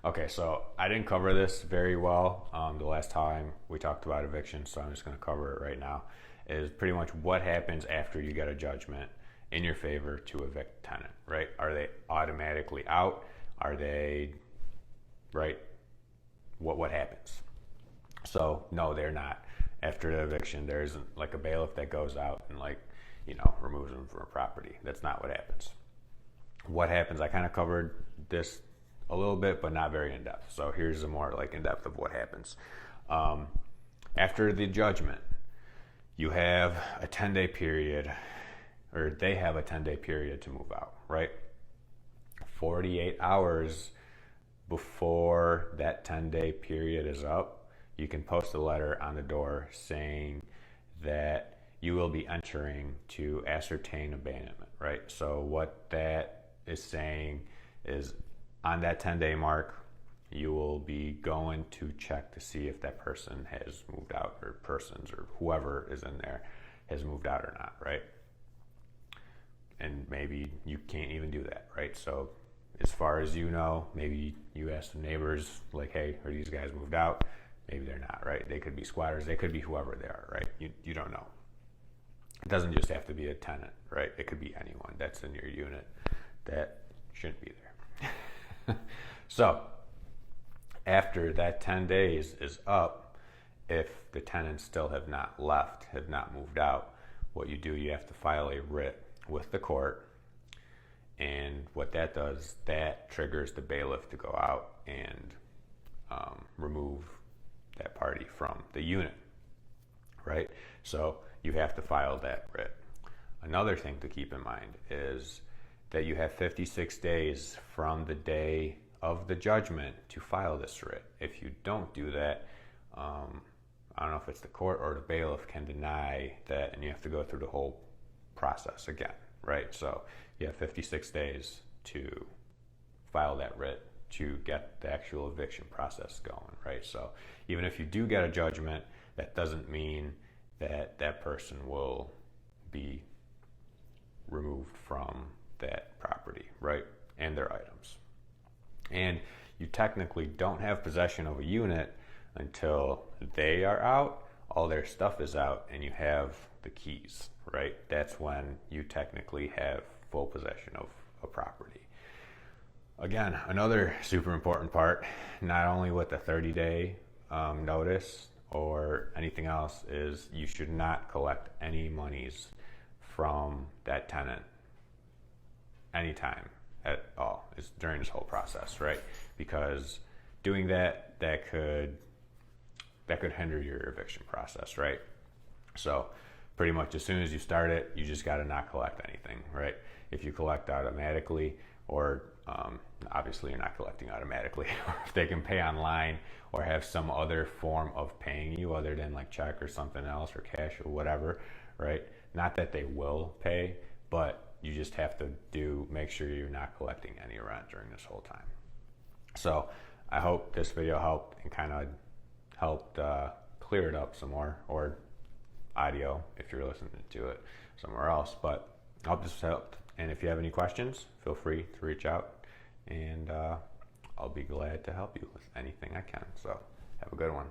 Okay, so I didn't cover this very well the last time we talked about eviction, so I'm just going to cover it right now. Is pretty much what happens after you get a judgment in your favor to evict tenant, right? Are they automatically out? Are they, right? What happens? So no, they're not. After the eviction, there isn't like a bailiff that goes out and removes them from a property. That's not what happens. What happens? I kind of covered this a little bit, but not very in depth. So here's a more like in depth of what happens. After the judgment, you have a 10-day period, or they have a 10-day period to move out, right? 48 hours before that 10-day period is up, you can post a letter on the door saying that you will be entering to ascertain abandonment, right? So what that is saying is on that 10-day mark, you will be going to check to see if that person has moved out, or persons or whoever is in there has moved out or not, right? And maybe you can't even do that, right? So as far as you know, maybe you ask the neighbors, like, hey, are these guys moved out? Maybe they're not, right? They could be squatters, they could be whoever they are, right? You don't know. It doesn't just have to be a tenant, right? It could be anyone that's in your unit that shouldn't be there. So after that 10 days is up, if the tenants still have not left, have not moved out, what you do, you have to file a writ with the court. And what that does, that triggers the bailiff to go out and remove that party from the unit, right? So you have to file that writ. Another thing to keep in mind is that you have 56 days from the day of the judgment to file this writ. If you don't do that, I don't know if it's the court or the bailiff can deny that, and you have to go through the whole process again, right? So you have 56 days to file that writ to get the actual eviction process going, right? So even if you do get a judgment, that doesn't mean that that person will be removed from that property, right? And their items. And you technically don't have possession of a unit until they are out, all their stuff is out, and you have the keys, right? That's when you technically have full possession of a property. Again, another super important part, not only with the 30-day notice or anything else, is you should not collect any monies from that tenant anytime at all. It's during this whole process, right? Because doing that could hinder your eviction process, right? So pretty much as soon as you start it, you just got to not collect anything, right? If you collect automatically, or obviously you're not collecting automatically, or if they can pay online or have some other form of paying you other than like check or something else or cash or whatever, right? Not that they will pay, but you just have to make sure you're not collecting any rent during this whole time. So I hope this video helped and kind of helped clear it up some more, or audio if you're listening to it somewhere else. But I hope this helped. And if you have any questions, feel free to reach out, and I'll be glad to help you with anything I can. So have a good one.